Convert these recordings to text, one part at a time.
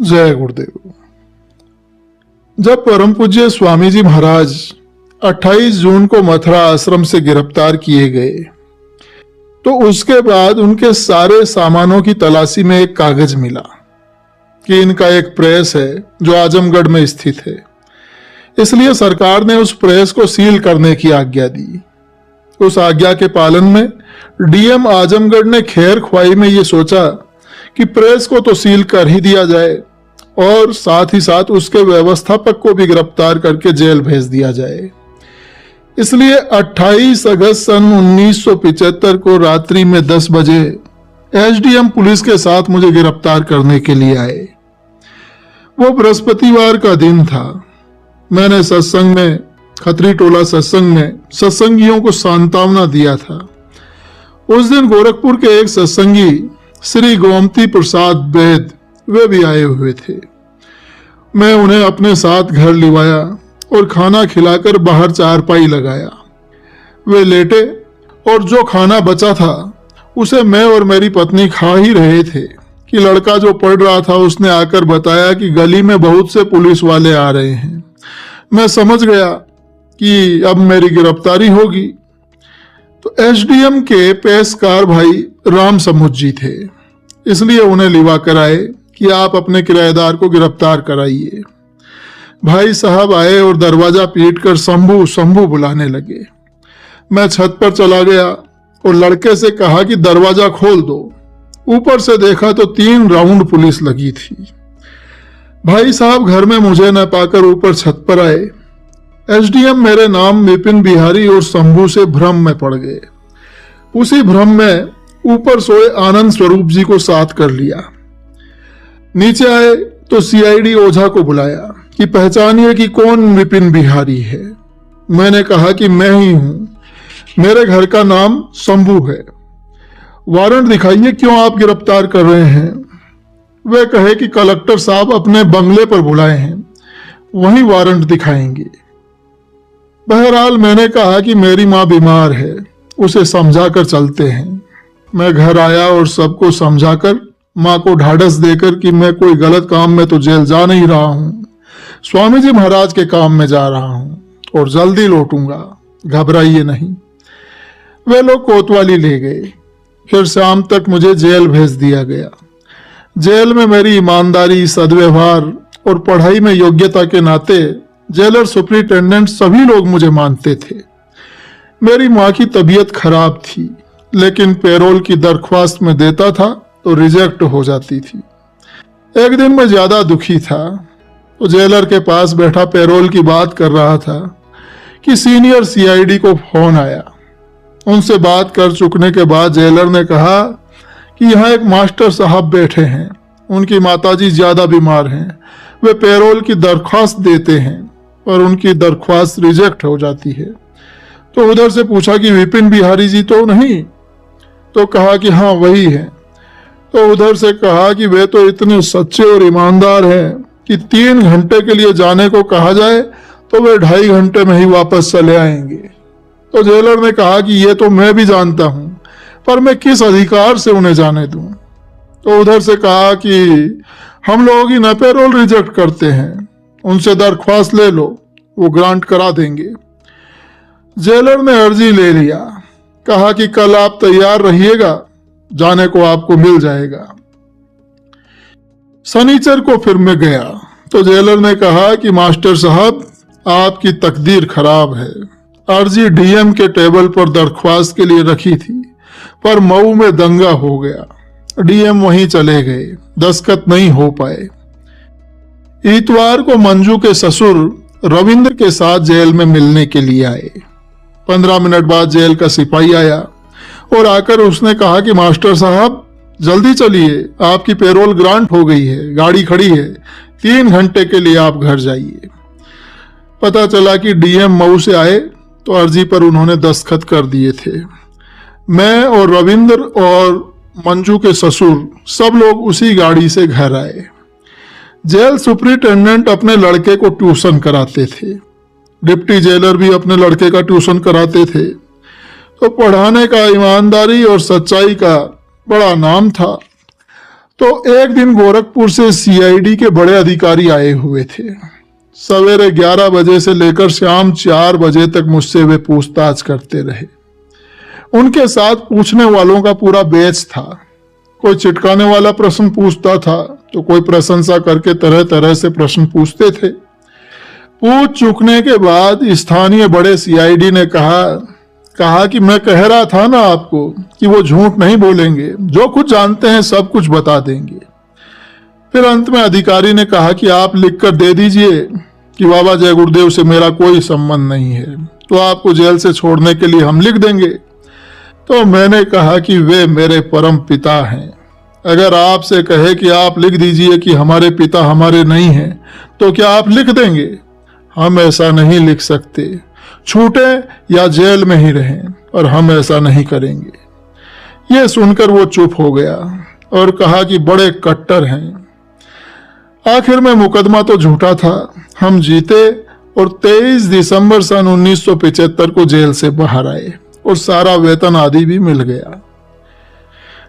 जय गुरुदेव। जब परम पूज्य स्वामी जी महाराज 28 जून को मथुरा आश्रम से गिरफ्तार किए गए तो उसके बाद उनके सारे सामानों की तलाशी में एक कागज मिला कि इनका एक प्रेस है जो आजमगढ़ में स्थित है। इसलिए सरकार ने उस प्रेस को सील करने की आज्ञा दी। उस आज्ञा के पालन में डीएम आजमगढ़ ने खैर ख्वाही में ये सोचा कि प्रेस को तो सील कर ही दिया जाए और साथ ही साथ उसके व्यवस्थापक को भी गिरफ्तार करके जेल भेज दिया जाए। इसलिए 28 अगस्त सन 1975 को रात्रि में 10 बजे एसडीएम पुलिस के साथ मुझे गिरफ्तार करने के लिए आए। वो बृहस्पतिवार का दिन था। मैंने सत्संग में, खत्री टोला सत्संग में सत्संगियों को सांत्वना दिया था। उस दिन गोरखपुर के एक सत्संगी श्री गोमती प्रसाद वैद वे भी आए हुए थे। मैं उन्हें अपने साथ घर लिवाया और खाना खिलाकर बाहर चारपाई लगाया। वे लेटे और जो खाना बचा था उसे मैं और मेरी पत्नी खा ही रहे थे कि लड़का जो पढ़ रहा था उसने आकर बताया कि गली में बहुत से पुलिस वाले आ रहे हैं। मैं समझ गया कि अब मेरी गिरफ्तारी होगी। तो एसडीएम के पेशकार भाई राम समुद्र जी थे, इसलिए उन्हें लिवा कर आए कि आप अपने किराएदार को गिरफ्तार कराइए। भाई साहब आए और दरवाजा पीटकर शंभू शंभू बुलाने लगे। मैं छत पर चला गया और लड़के से कहा कि दरवाजा खोल दो। ऊपर से देखा तो 3 राउंड पुलिस लगी थी। भाई साहब घर में मुझे न पाकर ऊपर छत पर आए। एसडीएम मेरे नाम विपिन बिहारी और शंभू से भ्रम में पड़ गए। उसी भ्रम में ऊपर सोए आनंद स्वरूप जी को साथ कर लिया। नीचे आए तो सीआईडी ओझा को बुलाया कि पहचानिए कि कौन विपिन बिहारी है। मैंने कहा कि मैं ही हूं, मेरे घर का नाम शंभू है। वारंट दिखाइए, क्यों आप गिरफ्तार कर रहे हैं। वे कहे कि कलेक्टर साहब अपने बंगले पर बुलाए हैं, वहीं वारंट दिखाएंगे। बहरहाल मैंने कहा कि मेरी माँ बीमार है, उसे समझा कर चलते हैं। मैं घर आया और सबको समझाकर माँ को ढाढ़स देकर कि मैं कोई गलत काम में तो जेल जा नहीं रहा हूँ, स्वामी जी महाराज के काम में जा रहा हूँ और जल्दी लौटूंगा, घबराइए नहीं। वे लोग कोतवाली ले गए। फिर शाम तक मुझे जेल भेज दिया गया। जेल में मेरी ईमानदारी, सद्व्यवहार और पढ़ाई में योग्यता के नाते जेलर सुपरिटेंडेंट सभी लोग मुझे मानते थे। मेरी माँ की तबीयत खराब थी, लेकिन पैरोल की दरख्वास्त में देता था तो रिजेक्ट हो जाती थी। एक दिन मैं ज्यादा दुखी था तो जेलर के पास बैठा पैरोल की बात कर रहा था कि सीनियर सीआईडी को फोन आया। उनसे बात कर चुकने के बाद जेलर ने कहा कि यहाँ एक मास्टर साहब बैठे हैं, उनकी माताजी ज्यादा बीमार हैं, वे पैरोल की दरख्वास्त देते हैं पर उनकी दरख्वास्त रिजेक्ट हो जाती है। तो उधर से पूछा कि विपिन बिहारी जी तो नहीं, तो कहा कि हाँ वही है। तो उधर से कहा कि वे तो इतने सच्चे और ईमानदार हैं कि 3 घंटे के लिए जाने को कहा जाए तो वे 2.5 घंटे में ही वापस चले आएंगे। तो जेलर ने कहा कि ये तो मैं भी जानता हूं, पर मैं किस अधिकार से उन्हें जाने दूं। तो उधर से कहा कि हम लोग ही न पैरोल रिजेक्ट करते हैं, उनसे दरख्वास्त ले लो, वो ग्रांट करा देंगे। जेलर ने अर्जी ले लिया, कहा कि कल आप तैयार रहिएगा, जाने को आपको मिल जाएगा। शनिचर को फिर मैं गया तो जेलर ने कहा कि मास्टर साहब आपकी तकदीर खराब है, अर्जी डीएम के टेबल पर दरख्वास्त के लिए रखी थी पर मऊ में दंगा हो गया, डीएम वहीं चले गए, दस्तखत नहीं हो पाए। इतवार को मंजू के ससुर रविंद्र के साथ जेल में मिलने के लिए आए। 15 मिनट बाद जेल का सिपाही आया और आकर उसने कहा कि मास्टर साहब जल्दी चलिए, आपकी पैरोल ग्रांट हो गई है, गाड़ी खड़ी है, 3 घंटे के लिए आप घर जाइए। पता चला कि डीएम मऊ से आए तो अर्जी पर उन्होंने दस्तखत कर दिए थे। मैं और रविंद्र और मंजू के ससुर सब लोग उसी गाड़ी से घर आए। जेल सुपरिटेंडेंट अपने लड़के को ट्यूशन कराते थे, डिप्टी जेलर भी अपने लड़के का ट्यूशन कराते थे। तो पढ़ाने का ईमानदारी और सच्चाई का बड़ा नाम था। तो एक दिन गोरखपुर से सीआईडी के बड़े अधिकारी आए हुए थे। सवेरे 11 बजे से लेकर शाम 4 बजे तक मुझसे वे पूछताछ करते रहे। उनके साथ पूछने वालों का पूरा बैच था। कोई चिटकाने वाला प्रश्न पूछता था तो कोई प्रशंसा करके तरह तरह से प्रश्न पूछते थे। पूछ चुकने के बाद स्थानीय बड़े सीआईडी ने कहा कि मैं कह रहा था ना आपको कि वो झूठ नहीं बोलेंगे, जो कुछ जानते हैं सब कुछ बता देंगे। फिर अंत में अधिकारी ने कहा कि आप लिखकर दे दीजिए कि बाबा जय गुरुदेव से मेरा कोई संबंध नहीं है, तो आपको जेल से छोड़ने के लिए हम लिख देंगे। तो मैंने कहा कि वे मेरे परम पिता हैं। अगर आपसे कहे कि आप लिख दीजिए कि हमारे पिता हमारे नहीं हैं, तो क्या आप लिख देंगे? हम ऐसा नहीं लिख सकते, छूटे या जेल में ही रहें, और हम ऐसा नहीं करेंगे। ये सुनकर वो चुप हो गया और कहा कि बड़े कट्टर हैं। आखिर में मुकदमा तो झूठा था, हम जीते और 23 दिसंबर सन 1975 को जेल से बाहर आए और सारा वेतन आदि भी मिल गया।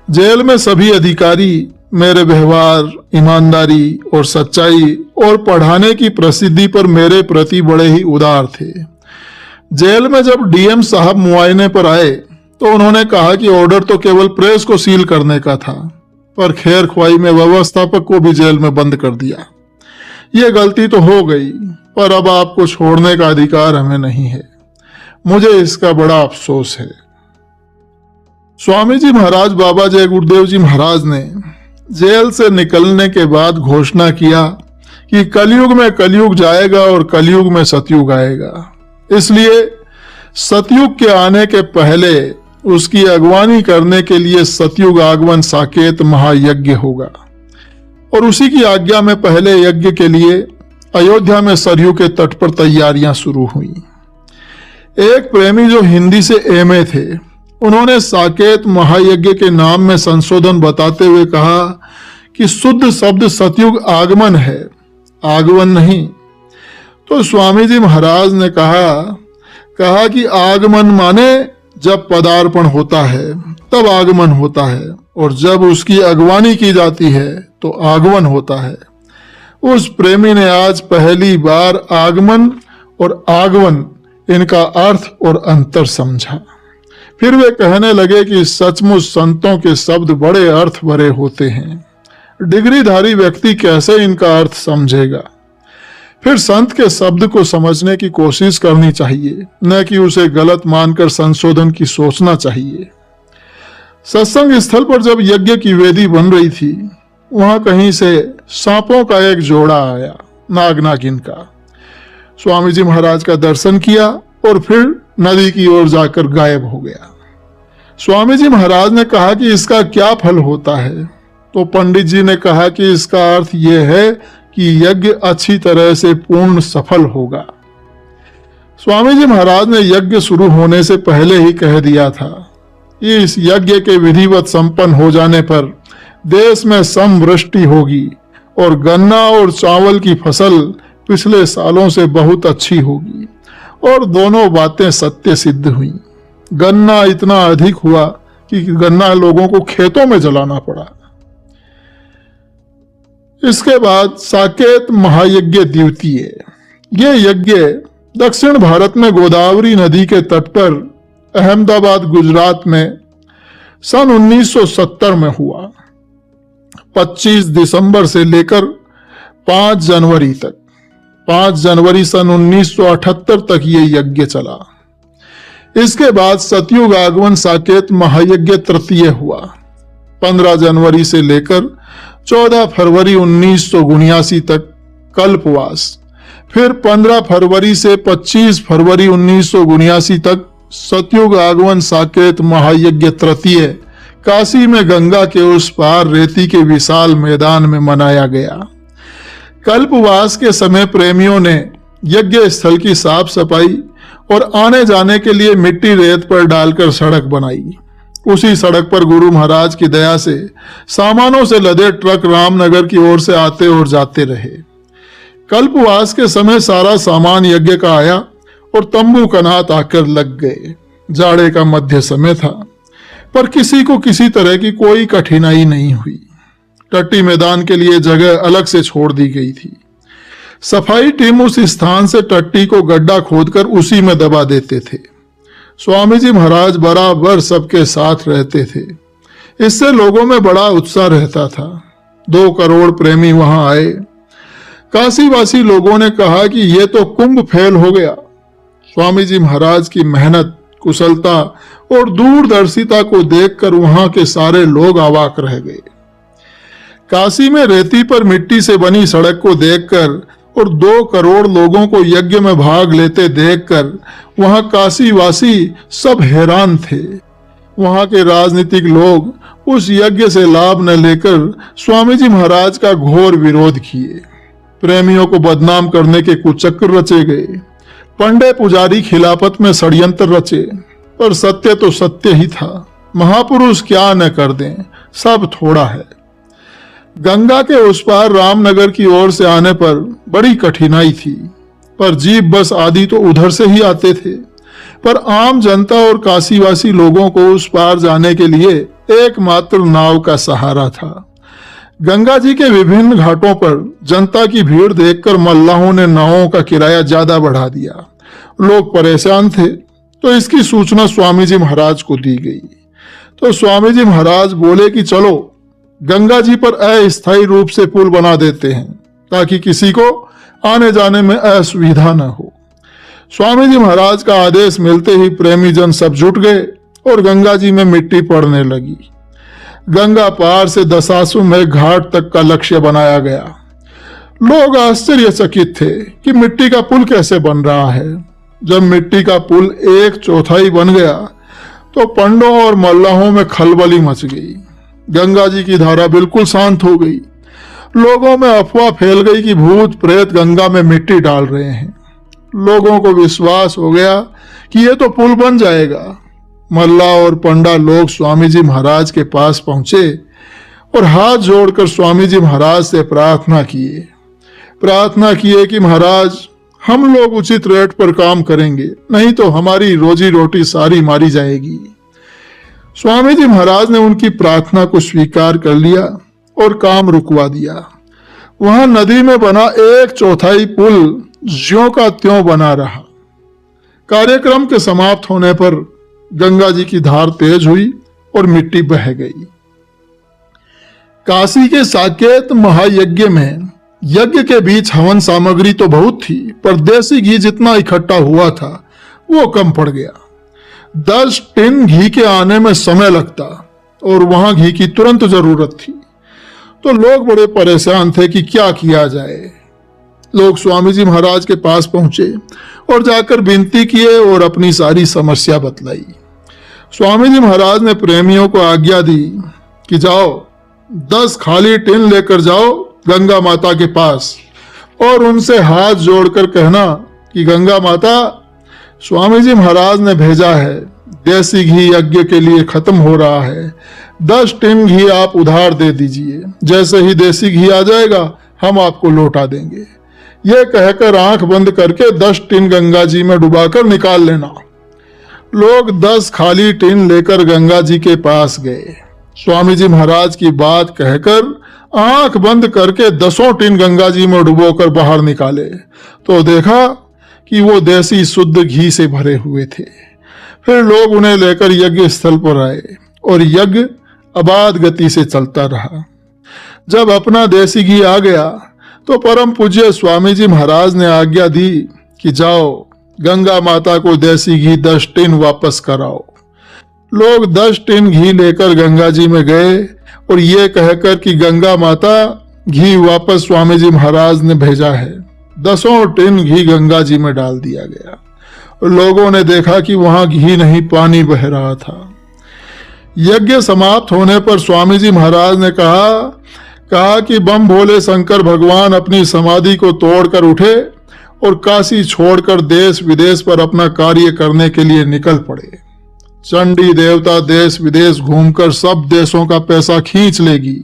जेल में सभी अधिकारी मेरे व्यवहार, ईमानदारी और सच्चाई और पढ़ाने की प्रसिद्धि पर मेरे प्रति बड़े ही उदार थे। जेल में जब डीएम साहब मुआयने पर आए तो उन्होंने कहा कि ऑर्डर तो केवल प्रेस को सील करने का था, पर खैर ख्वाही में व्यवस्थापक को भी जेल में बंद कर दिया। ये गलती तो हो गई, पर अब आपको छोड़ने का अधिकार हमें नहीं है। मुझे इसका बड़ा अफसोस है। स्वामी जी महाराज बाबा जय गुरुदेव जी महाराज ने जेल से निकलने के बाद घोषणा किया कि कलयुग में कलयुग जाएगा और कलयुग में सतयुग आएगा। इसलिए सतयुग के आने के पहले उसकी अगवानी करने के लिए सतयुग आगमन साकेत महायज्ञ होगा, और उसी की आज्ञा में पहले यज्ञ के लिए अयोध्या में सरयू के तट पर तैयारियां शुरू हुई। एक प्रेमी जो हिंदी से एमए थे, उन्होंने साकेत महायज्ञ के नाम में संशोधन बताते हुए कहा कि शुद्ध शब्द सतयुग आगमन है, आगमन नहीं। तो स्वामी जी महाराज ने कहा कि आगमन माने जब पदार्पण होता है तब आगमन होता है, और जब उसकी अगवानी की जाती है तो आगमन होता है। उस प्रेमी ने आज पहली बार आगमन और आगमन इनका अर्थ और अंतर समझा। फिर वे कहने लगे कि सचमुच संतों के शब्द बड़े अर्थ भरे होते हैं, डिग्रीधारी व्यक्ति कैसे इनका अर्थ समझेगा। फिर संत के शब्द को समझने की कोशिश करनी चाहिए, न कि उसे गलत मानकर संशोधन की सोचना चाहिए। सत्संग स्थल पर जब यज्ञ की वेदी बन रही थी, वहां कहीं से सांपों का एक जोड़ा आया, नाग नागिन का। स्वामी जी महाराज का दर्शन किया और फिर नदी की ओर जाकर गायब हो गया। स्वामी जी महाराज ने कहा कि इसका क्या फल होता है? तो पंडित जी ने कहा कि इसका अर्थ यह है कि यज्ञ अच्छी तरह से पूर्ण सफल होगा। स्वामी जी महाराज ने यज्ञ शुरू होने से पहले ही कह दिया था कि इस यज्ञ के विधिवत संपन्न हो जाने पर देश में समवृष्टि होगी और गन्ना और चावल की फसल पिछले सालों से बहुत अच्छी होगी, और दोनों बातें सत्य सिद्ध हुई। गन्ना इतना अधिक हुआ कि गन्ना लोगों को खेतों में जलाना पड़ा। इसके बाद साकेत महायज्ञ द्वितीय। ये यज्ञ दक्षिण भारत में गोदावरी नदी के तट पर अहमदाबाद गुजरात में सन 1970 में हुआ। 25 दिसंबर से लेकर 5 जनवरी तक, 5 जनवरी सन 1978 तक ये यज्ञ चला। इसके बाद सतयुग आगमन साकेत महायज्ञ तृतीय हुआ। 15 जनवरी से लेकर 14 फरवरी 1979 तक कल्पवास, फिर 15 फरवरी से 25 फरवरी 1979 तक सतयुग आगमन साकेत महायज्ञ तृतीय काशी में गंगा के उस पार रेती के विशाल मैदान में मनाया गया। कल्पवास के समय प्रेमियों ने यज्ञ स्थल की साफ सफाई और आने जाने के लिए मिट्टी रेत पर डालकर सड़क बनाई। उसी सड़क पर गुरु महाराज की दया से सामानों से लदे ट्रक रामनगर की ओर से आते और जाते रहे। कल्पवास के समय सारा सामान यज्ञ का आया और तंबू कनात आकर लग गए। जाड़े का मध्य समय था, पर किसी को किसी तरह की कोई कठिनाई नहीं हुई। टट्टी मैदान के लिए जगह अलग से छोड़ दी गई थी। सफाई टीम उस स्थान से टट्टी को गड्ढा खोदकर उसी में दबा देते थे। स्वामी जी महाराज बराबर सबके साथ रहते थे। इससे लोगों में बड़ा उत्साह रहता था। 2 करोड़ प्रेमी वहां आए। काशीवासी लोगों ने कहा कि ये तो कुंभ फेल हो गया। स्वामी जी महाराज की मेहनत, कुशलता और दूरदर्शिता को देखकर वहां के सारे लोग अवाक रह गए। काशी में रेती पर मिट्टी से बनी सड़क को देखकर और 2 करोड़ लोगों को यज्ञ में भाग लेते देखकर वहां काशीवासी सब हैरान थे। वहां के राजनीतिक लोग उस यज्ञ से लाभ न लेकर स्वामी जी महाराज का घोर विरोध किए। प्रेमियों को बदनाम करने के कुचक्र रचे गए। पंडे पुजारी खिलाफत में षड्यंत्र रचे, पर सत्य तो सत्य ही था। महापुरुष क्या न कर दें, सब थोड़ा है। गंगा के उस पार रामनगर की ओर से आने पर बड़ी कठिनाई थी, पर जीप बस आदि तो उधर से ही आते थे। पर आम जनता और काशीवासी लोगों को उस पार जाने के लिए एकमात्र नाव का सहारा था। गंगा जी के विभिन्न घाटों पर जनता की भीड़ देखकर मल्लाहों ने नावों का किराया ज्यादा बढ़ा दिया। लोग परेशान थे, तो इसकी सूचना स्वामी जी महाराज को दी गई। तो स्वामी जी महाराज बोले कि चलो गंगा जी पर अस्थायी रूप से पुल बना देते हैं, ताकि किसी को आने जाने में असुविधा न हो। स्वामी जी महाराज का आदेश मिलते ही प्रेमी जन सब जुट गए और गंगा जी में मिट्टी पड़ने लगी। गंगा पार से दशाश्वमेध घाट तक का लक्ष्य बनाया गया। लोग आश्चर्यचकित थे कि मिट्टी का पुल कैसे बन रहा है। जब मिट्टी का पुल 1/4 बन गया तो पंडों और मल्लाहों में खलबली मच गई। गंगा जी की धारा बिल्कुल शांत हो गई। लोगों में अफवाह फैल गई कि भूत प्रेत गंगा में मिट्टी डाल रहे हैं। लोगों को विश्वास हो गया कि ये तो पुल बन जाएगा। मल्ला और पंडा लोग स्वामी जी महाराज के पास पहुंचे और हाथ जोड़कर स्वामी जी महाराज से प्रार्थना किए कि महाराज, हम लोग उचित रेट पर काम करेंगे, नहीं तो हमारी रोजी रोटी सारी मारी जाएगी। स्वामी जी महाराज ने उनकी प्रार्थना को स्वीकार कर लिया और काम रुकवा दिया। वहां नदी में बना 1/4 पुल ज्यों का त्यों बना रहा। कार्यक्रम के समाप्त होने पर गंगा जी की धार तेज हुई और मिट्टी बह गई। काशी के साकेत महायज्ञ में यज्ञ के बीच हवन सामग्री तो बहुत थी, पर देसी घी जितना इकट्ठा हुआ था वो कम पड़ गया। 10 टिन घी के आने में समय लगता और वहां घी की तुरंत जरूरत थी। तो लोग बड़े परेशान थे कि क्या किया जाए। लोग स्वामी जी महाराज के पास पहुंचे और जाकर विनती किए और अपनी सारी समस्या बतलाई। स्वामी जी महाराज ने प्रेमियों को आज्ञा दी कि जाओ 10 खाली टिन लेकर जाओ गंगा माता के पास और उनसे हाथ जोड़कर कहना कि गंगा माता, स्वामी जी महाराज ने भेजा है, देसी घी यज्ञ के लिए खत्म हो रहा है, 10 टिन घी आप उधार दे दीजिए। जैसे ही देसी घी आ जाएगा हम आपको लौटा देंगे। यह कहकर आंख बंद करके 10 टिन गंगा जी में डुबाकर निकाल लेना। लोग 10 खाली टिन लेकर गंगा जी के पास गए। स्वामी जी महाराज की बात कहकर आंख बंद करके 10 टिन गंगा जी में डुबोकर बाहर निकाले तो देखा कि वो देसी शुद्ध घी से भरे हुए थे। फिर लोग उन्हें लेकर यज्ञ स्थल पर आए और यज्ञ अबाध गति से चलता रहा। जब अपना देसी घी आ गया तो परम पूज्य स्वामी जी महाराज ने आज्ञा दी कि जाओ गंगा माता को देसी घी 10 टिन वापस कराओ। लोग 10 टिन घी लेकर गंगा जी में गए और ये कहकर कि गंगा माता, घी वापस स्वामी जी महाराज ने भेजा है। 10 टिन घी गंगा जी में डाल दिया गया और लोगों ने देखा कि वहां घी नहीं पानी बह रहा था। यज्ञ समाप्त होने पर स्वामी जी महाराज ने कहा कि बम भोले शंकर भगवान अपनी समाधि को तोड़कर उठे और काशी छोड़कर देश विदेश पर अपना कार्य करने के लिए निकल पड़े। चंडी देवता देश विदेश घूमकर सब देशों का पैसा खींच लेगी।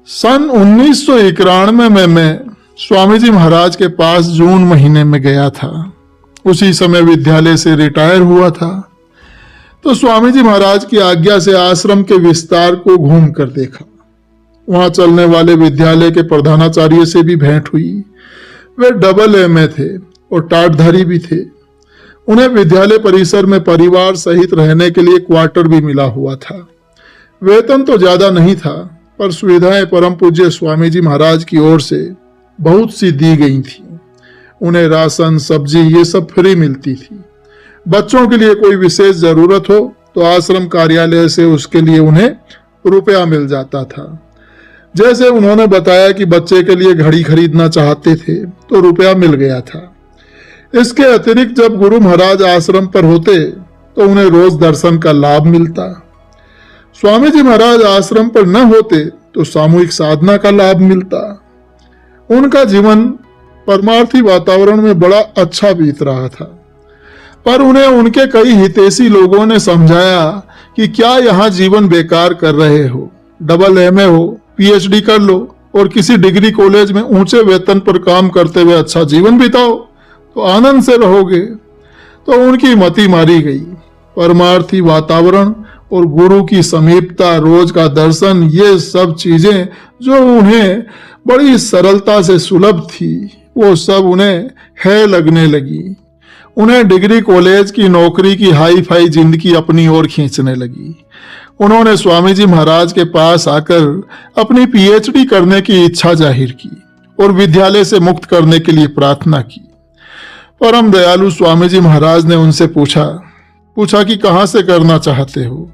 सन 1991 में मैं स्वामी जी महाराज के पास जून महीने में गया था। उसी समय विद्यालय से रिटायर हुआ था। तो स्वामी जी महाराज की आज्ञा से आश्रम के विस्तार को घूम कर देखा। वहां चलने वाले विद्यालय के प्रधानाचार्य से भी भेंट हुई। वे डबल एमए थे और टाटधारी भी थे। उन्हें विद्यालय परिसर में परिवार सहित रहने के लिए क्वार्टर भी मिला हुआ था। वेतन तो ज्यादा नहीं था, पर सुविधाएं परम पूज्य स्वामी जी महाराज की ओर से बहुत सी दी गई थी। उन्हें राशन, सब्जी ये सब फ्री मिलती थी। बच्चों के लिए कोई विशेष जरूरत हो तो आश्रम कार्यालय से उसके लिए उन्हें रुपया मिल जाता था। जैसे उन्होंने बताया कि बच्चे के लिए घड़ी खरीदना चाहते थे तो रुपया मिल गया था। इसके अतिरिक्त जब गुरु महाराज आश्रम पर होते तो उन्हें रोज दर्शन का लाभ मिलता। स्वामी जी महाराज आश्रम पर न होते तो सामूहिक साधना का लाभ मिलता। उनका जीवन परमार्थी वातावरण में बड़ा अच्छा बीत रहा था, पर उन्हें उनके कई हितैषी लोगों ने समझाया कि क्या यहाँ जीवन बेकार कर रहे हो, डबल एमए हो, पीएचडी कर लो और किसी डिग्री कॉलेज में ऊंचे वेतन पर काम करते हुए अच्छा जीवन बिताओ तो आनंद से रहोगे। तो उनकी मति मारी गई। परमार्थी वातावरण और गुरु की समीपता, रोज का दर्शन, ये सब चीजें जो उन्हें बड़ी सरलता से सुलभ थी, वो सब उन्हें है लगने लगी। उन्हें डिग्री कॉलेज की नौकरी की हाई फाई जिंदगी अपनी ओर खींचने लगी। उन्होंने स्वामी जी महाराज के पास आकर अपनी पीएचडी करने की इच्छा जाहिर की और विद्यालय से मुक्त करने के लिए प्रार्थना की। परम दयालु स्वामी जी महाराज ने उनसे पूछा कि कहाँ से करना चाहते हो।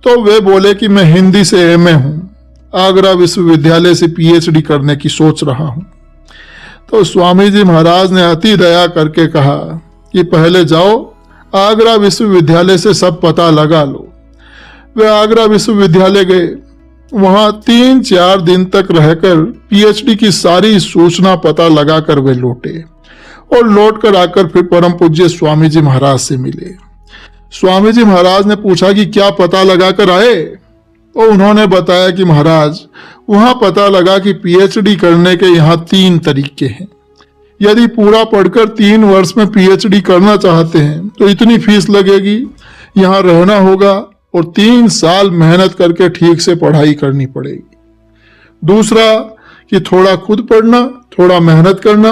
तो वे बोले कि मैं हिंदी से एमए हूँ, आगरा विश्वविद्यालय से पीएचडी करने की सोच रहा हूँ। तो स्वामी जी महाराज ने अति दया करके कहा कि पहले जाओ आगरा विश्वविद्यालय से सब पता लगा लो। वे आगरा विश्वविद्यालय गए। वहां 3-4 दिन तक रहकर पीएचडी की सारी सूचना पता लगाकर वे लौटे और लौट कर आकर फिर परम पूज्य स्वामी जी महाराज से मिले। स्वामी जी महाराज ने पूछा कि क्या पता लगा कर आए। तो उन्होंने बताया कि महाराज, वहां पता लगा कि पीएचडी करने के यहाँ 3 तरीके हैं। यदि पूरा पढ़कर 3 वर्ष में पीएचडी करना चाहते हैं तो इतनी फीस लगेगी, यहाँ रहना होगा और 3 साल मेहनत करके ठीक से पढ़ाई करनी पड़ेगी। दूसरा कि थोड़ा खुद पढ़ना, थोड़ा मेहनत करना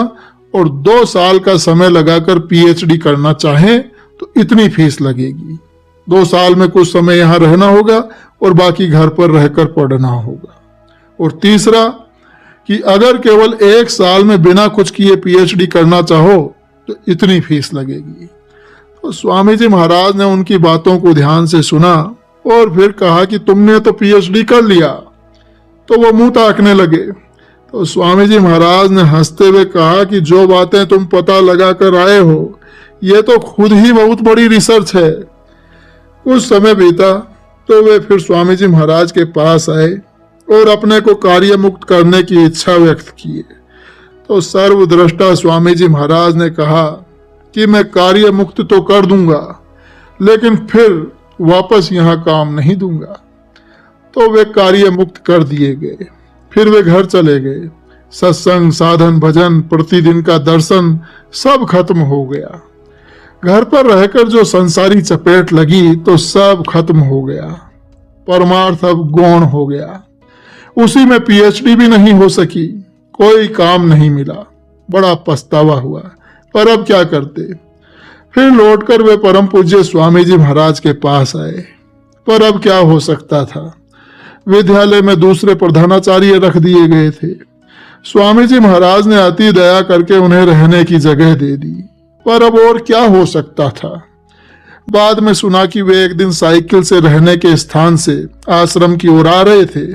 और 2 साल का समय लगाकर पीएचडी करना चाहें तो इतनी फीस लगेगी। 2 साल में कुछ समय यहाँ रहना होगा और बाकी घर पर रहकर पढ़ना होगा। और तीसरा कि अगर केवल 1 साल में बिना कुछ किए पीएचडी करना चाहो तो इतनी फीस लगेगी। तो स्वामी जी महाराज ने उनकी बातों को ध्यान से सुना और फिर कहा कि तुमने तो पीएचडी कर लिया। तो वो मुंह ताकने लगे। तो स्वामी जी महाराज ने हंसते हुए कहा कि जो बातें तुम पता लगा कर आए हो, ये तो खुद ही बहुत बड़ी रिसर्च है। कुछ समय बीता तो वे फिर स्वामी जी महाराज के पास आए और अपने को कार्य मुक्त करने की इच्छा व्यक्त किए। तो सर्वद्रष्टा स्वामी जी महाराज ने कहा कि मैं कार्य मुक्त तो कर दूंगा, लेकिन फिर वापस यहाँ काम नहीं दूंगा। तो वे कार्य मुक्त कर दिए गए। फिर वे घर चले गए। सत्संग, साधन, भजन, प्रतिदिन का दर्शन सब खत्म हो गया। घर पर रहकर जो संसारी चपेट लगी तो सब खत्म हो गया। परमार्थ अब गौण हो गया। उसी में पीएचडी भी नहीं हो सकी, कोई काम नहीं मिला। बड़ा पछतावा हुआ, पर अब क्या करते। फिर लौटकर वे परम पूज्य स्वामी जी महाराज के पास आए, पर अब क्या हो सकता था। विद्यालय में दूसरे प्रधानाचार्य रख दिए गए थे। स्वामी जी महाराज ने अति दया करके उन्हें रहने की जगह दे दी, पर अब और क्या हो सकता था। बाद में सुना कि वे एक दिन साइकिल से रहने के स्थान से आश्रम की ओर आ रहे थे,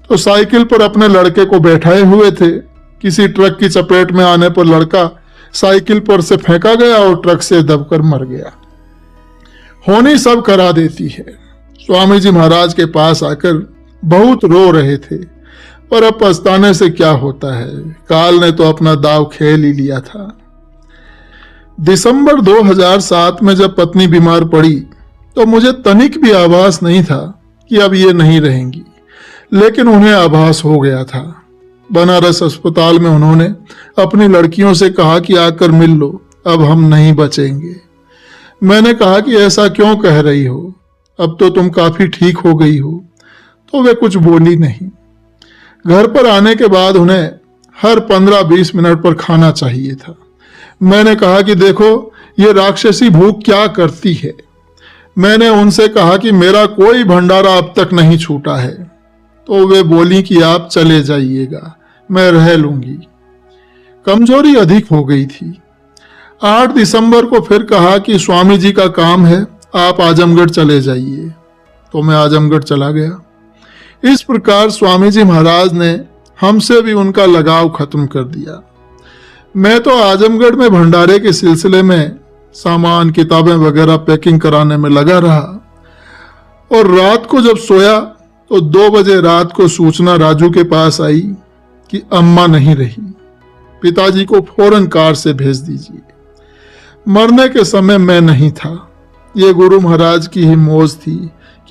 तो साइकिल पर अपने लड़के को बैठाए हुए थे। किसी ट्रक की चपेट में आने पर लड़का साइकिल पर से फेंका गया और ट्रक से दबकर मर गया। होनी सब करा देती है। स्वामी जी महाराज के पास आकर बहुत रो रहे थे, पर अब पछताने से क्या होता है, काल ने तो अपना दाव खेल ही लिया था। दिसंबर 2007 में जब पत्नी बीमार पड़ी तो मुझे तनिक भी आभास नहीं था कि अब ये नहीं रहेंगी, लेकिन उन्हें आभास हो गया था। बनारस अस्पताल में उन्होंने अपनी लड़कियों से कहा कि आकर मिल लो, अब हम नहीं बचेंगे। मैंने कहा कि ऐसा क्यों कह रही हो, अब तो तुम काफी ठीक हो गई हो। तो वे कुछ बोली नहीं। घर पर आने के बाद उन्हें हर 15-20 मिनट पर खाना चाहिए था। मैंने कहा कि देखो ये राक्षसी भूख क्या करती है। मैंने उनसे कहा कि मेरा कोई भंडारा अब तक नहीं छूटा है। तो वे बोली कि आप चले जाइएगा, मैं रह लूंगी। कमजोरी अधिक हो गई थी। 8 दिसंबर को फिर कहा कि स्वामी जी का काम है, आप आजमगढ़ चले जाइए। तो मैं आजमगढ़ चला गया। इस प्रकार स्वामी जी महाराज ने हमसे भी उनका लगाव खत्म कर दिया। मैं तो आजमगढ़ में भंडारे के सिलसिले में सामान किताबें वगैरह पैकिंग कराने में लगा रहा और रात को जब सोया तो 2 बजे रात को सूचना राजू के पास आई कि अम्मा नहीं रही, पिताजी को फौरन कार से भेज दीजिए। मरने के समय मैं नहीं था। ये गुरु महाराज की ही मौज थी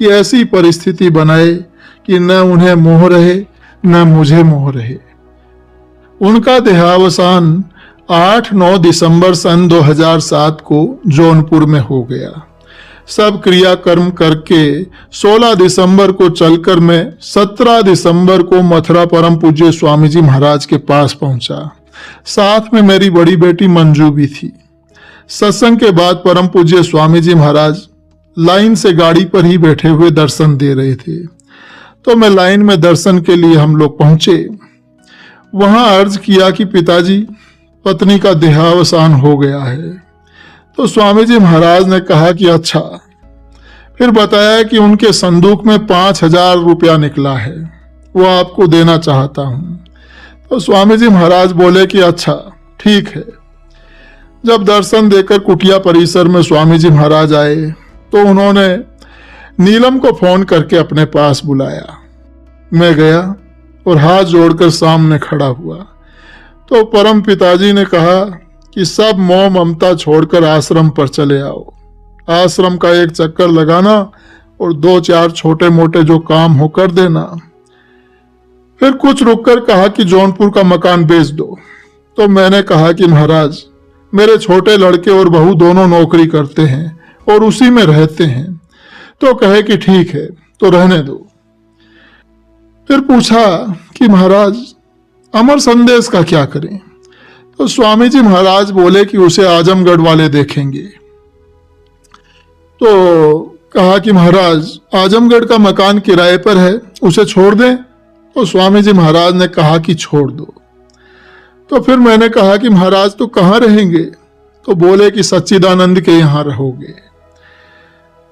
कि ऐसी परिस्थिति बनाए कि न उन्हें मोह रहे न मुझे मोह रहे। उनका देहावसान 8-9 दिसंबर सन 2007 को जौनपुर में हो गया। सब क्रियाकर्म करके 16 दिसंबर को चलकर मैं 17 दिसंबर को मथुरा परम पूज्य स्वामी जी महाराज के पास पहुंचा। साथ में मेरी बड़ी बेटी मंजू भी थी। सत्संग के बाद परम पूज्य स्वामी जी महाराज लाइन से गाड़ी पर ही बैठे हुए दर्शन दे रहे थे। तो मैं लाइन में दर्शन के लिए हम लोग पहुंचे। वहां अर्ज किया कि पिताजी पत्नी का देहावसान हो गया है। तो स्वामी जी महाराज ने कहा कि अच्छा। फिर बताया कि उनके संदूक में 5,000 रुपया निकला है, वो आपको देना चाहता हूं। तो स्वामी जी महाराज बोले कि अच्छा ठीक है। जब दर्शन देकर कुटिया परिसर में स्वामी जी महाराज आए तो उन्होंने नीलम को फोन करके अपने पास बुलाया। मैं गया और हाथ जोड़कर सामने खड़ा हुआ। तो परम पिताजी ने कहा कि सब मोह ममता छोड़कर आश्रम पर चले आओ। आश्रम का एक चक्कर लगाना और 2-4 छोटे मोटे जो काम हो कर देना। फिर कुछ रुककर कहा कि जौनपुर का मकान बेच दो। तो मैंने कहा कि महाराज मेरे छोटे लड़के और बहू दोनों नौकरी करते हैं और उसी में रहते हैं। तो कहे कि ठीक है तो रहने दो। फिर पूछा कि महाराज अमर संदेश का क्या करें। तो स्वामी जी महाराज बोले कि उसे आजमगढ़ वाले देखेंगे। तो कहा कि महाराज आजमगढ़ का मकान किराए पर है, उसे छोड़ दें। तो स्वामी जी महाराज ने कहा कि छोड़ दो। तो फिर मैंने कहा कि महाराज तो कहाँ रहेंगे। तो बोले कि सच्चिदानंद के यहाँ रहोगे।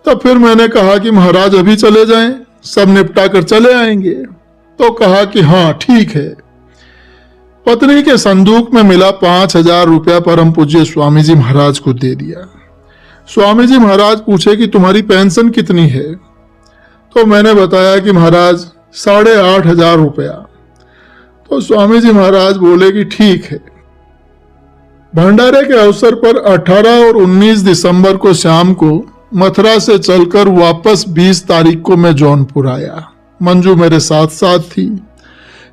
तो फिर मैंने कहा कि महाराज अभी चले जाएं, सब निपटा कर चले आएंगे। तो कहा कि हाँ ठीक है। पत्नी के संदूक में मिला 5,000 रुपया परम पूज्य स्वामी जी महाराज को दे दिया। स्वामी जी महाराज पूछे कि तुम्हारी पेंशन कितनी है। तो मैंने बताया कि महाराज 8,500 रुपया। तो स्वामी जी महाराज बोले कि ठीक है। भंडारे के अवसर पर 18 और 19 दिसंबर को शाम को मथुरा से चलकर वापस 20 तारीख को मैं जौनपुर आया। मंजू मेरे साथ साथ थी।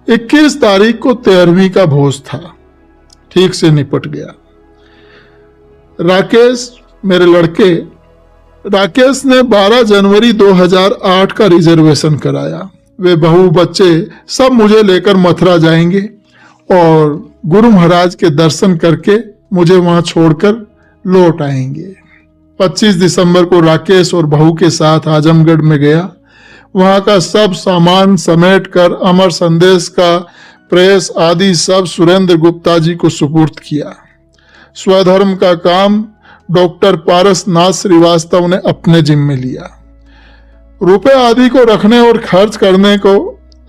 21 तारीख को 13वीं का भोज था, ठीक से निपट गया। राकेश मेरे लड़के राकेश ने 12 जनवरी 2008 का रिजर्वेशन कराया। वे बहू बच्चे सब मुझे लेकर मथुरा जाएंगे और गुरु महाराज के दर्शन करके मुझे वहां छोड़कर लौट आएंगे। 25 दिसंबर को राकेश और बहू के साथ आजमगढ़ में गया। वहां का सब सामान समेट कर अमर संदेश का प्रेस आदि सब सुरेंद्र गुप्ता जी को सुपुर्द किया। स्वधर्म का काम डॉक्टर पारसनाथ श्रीवास्तव ने अपने जिम्मे लिया। रुपए आदि को रखने और खर्च करने को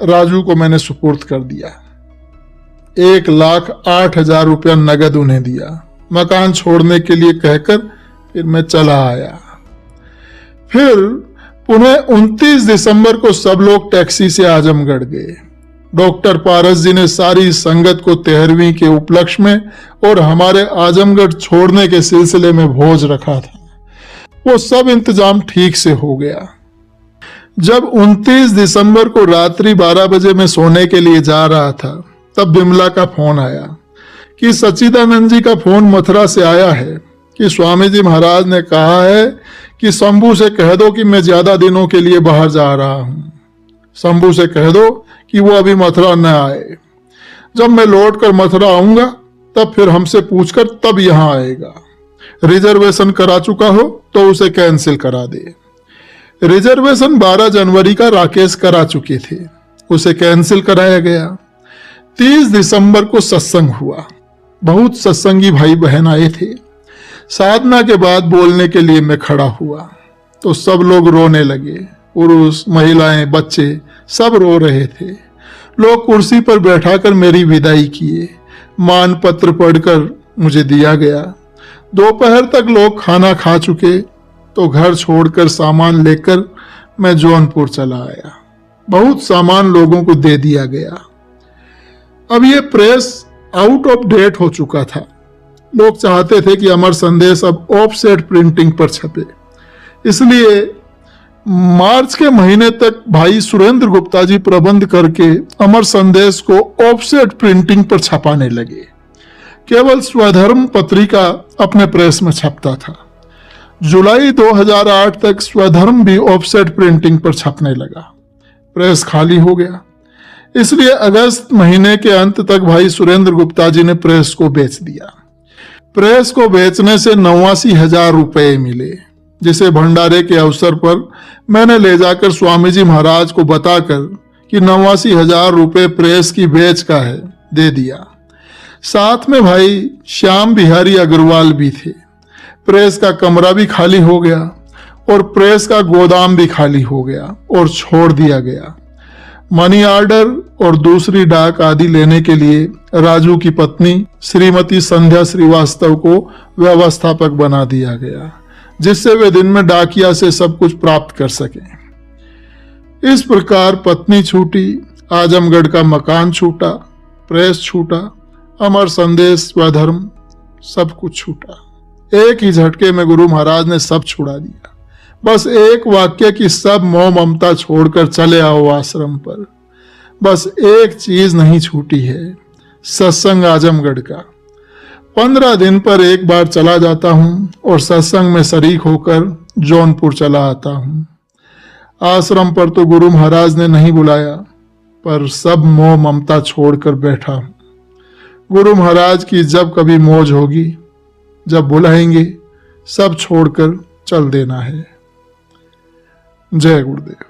राजू को मैंने सुपुर्द कर दिया। 1,08,000 रुपया नगद उन्हें दिया। मकान छोड़ने के लिए कहकर फिर मैं चला आया। फिर पुनः 29 दिसंबर को सब लोग टैक्सी से आजमगढ़ गए। डॉक्टर पारस जी ने सारी संगत को 13वीं के उपलक्ष्य में और हमारे आजमगढ़ छोड़ने के सिलसिले में भोज रखा था। वो सब इंतजाम ठीक से हो गया। जब 29 दिसंबर को रात्रि 12 बजे मैं सोने के लिए जा रहा था तब बिमला का फोन आया कि सच्चिदानंद जी का फोन मथुरा से आया है कि स्वामी जी महाराज ने कहा है कि शंभू से कह दो कि मैं ज्यादा दिनों के लिए बाहर जा रहा हूं। शंभू से कह दो कि वो अभी मथुरा न आए। जब मैं लौट कर मथुरा आऊंगा तब फिर हमसे पूछकर तब यहां आएगा। रिजर्वेशन करा चुका हो तो उसे कैंसिल करा दे। रिजर्वेशन 12 जनवरी का राकेश करा चुके थे, उसे कैंसिल कराया गया। 30 दिसंबर को सत्संग हुआ। बहुत सत्संगी भाई बहन आए थे। साधना के बाद बोलने के लिए मैं खड़ा हुआ तो सब लोग रोने लगे। पुरुष, महिलाएं, बच्चे सब रो रहे थे। लोग कुर्सी पर बैठाकर मेरी विदाई किए। मान पत्र पढ़कर मुझे दिया गया। दोपहर तक लोग खाना खा चुके तो घर छोड़कर सामान लेकर मैं जौनपुर चला आया। बहुत सामान लोगों को दे दिया गया। अब ये प्रेस आउट ऑफ डेट हो चुका था। लोग चाहते थे कि अमर संदेश अब ऑफसेट प्रिंटिंग पर छपे, इसलिए मार्च के महीने तक भाई सुरेंद्र गुप्ता जी प्रबंध करके अमर संदेश को ऑफसेट प्रिंटिंग पर छपाने लगे। केवल स्वधर्म पत्रिका अपने प्रेस में छपता था। जुलाई 2008 तक स्वधर्म भी ऑफसेट प्रिंटिंग पर छपने लगा। प्रेस खाली हो गया, इसलिए अगस्त महीने के अंत तक भाई सुरेंद्र गुप्ता जी ने प्रेस को बेच दिया। प्रेस को बेचने से 89,000 रुपये मिले, जिसे भंडारे के अवसर पर मैंने ले जाकर स्वामी जी महाराज को बताकर कि 89,000 रुपये प्रेस की बेच का है, दे दिया। साथ में भाई श्याम बिहारी अग्रवाल भी थे। प्रेस का कमरा भी खाली हो गया और प्रेस का गोदाम भी खाली हो गया और छोड़ दिया गया। मनी ऑर्डर और दूसरी डाक आदि लेने के लिए राजू की पत्नी श्रीमती संध्या श्रीवास्तव को व्यवस्थापक बना दिया गया, जिससे वे दिन में डाकिया से सब कुछ प्राप्त कर सकें। इस प्रकार पत्नी छूटी, आजमगढ़ का मकान छूटा, प्रेस छूटा, अमर संदेश, स्वधर्म, सब कुछ छूटा। एक ही झटके में गुरु महाराज ने सब छुड़ा दिया। बस एक वाक्य की सब मोह ममता छोड़कर चले आओ आश्रम पर। बस एक चीज नहीं छूटी है, सत्संग आजमगढ़ का। 15 दिन पर एक बार चला जाता हूं और सत्संग में शरीक होकर जौनपुर चला आता हूं। आश्रम पर तो गुरु महाराज ने नहीं बुलाया, पर सब मोह ममता छोड़कर बैठा हूं। गुरु महाराज की जब कभी मौज होगी, जब बुलाएंगे, सब छोड़कर चल देना है। जय गुरुदेव।